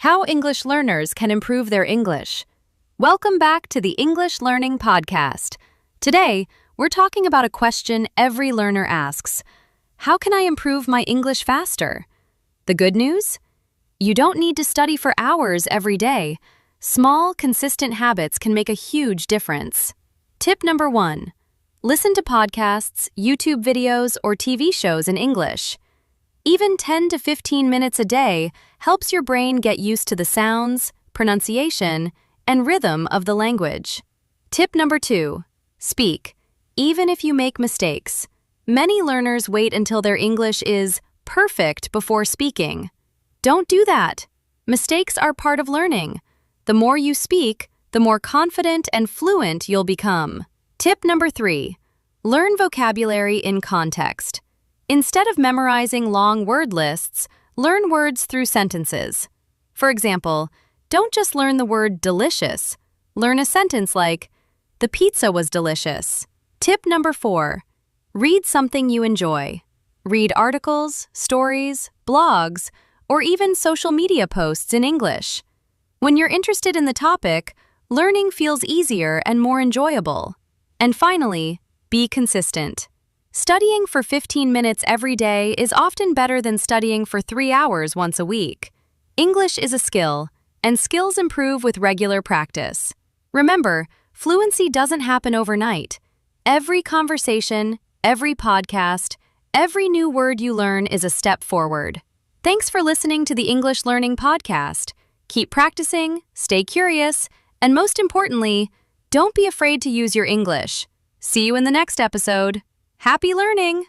How English learners can improve their English. Welcome back to the English Learning Podcast. Today, we're talking about a question every learner asks. How can I improve my English faster? The good news? You don't need to study for hours every day. Small, consistent habits can make a huge difference. Tip number 1. Listen to podcasts, YouTube videos, or TV shows in English. Even 10 to 15 minutes a day helps your brain get used to the sounds, pronunciation, and rhythm of the language. Tip number 2. Speak, even if you make mistakes. Many learners wait until their English is perfect before speaking. Don't do that. Mistakes are part of learning. The more you speak, the more confident and fluent you'll become. Tip number 3. Learn vocabulary in context. Instead of memorizing long word lists, learn words through sentences. For example, don't just learn the word delicious. Learn a sentence like, "The pizza was delicious." Tip number 4. Read something you enjoy. Read articles, stories, blogs, or even social media posts in English. When you're interested in the topic, learning feels easier and more enjoyable. And finally, be consistent. Studying for 15 minutes every day is often better than studying for 3 hours once a week. English is a skill, and skills improve with regular practice. Remember, fluency doesn't happen overnight. Every conversation, every podcast, every new word you learn is a step forward. Thanks for listening to the English Learning Podcast. Keep practicing, stay curious, and most importantly, don't be afraid to use your English. See you in the next episode. Happy learning!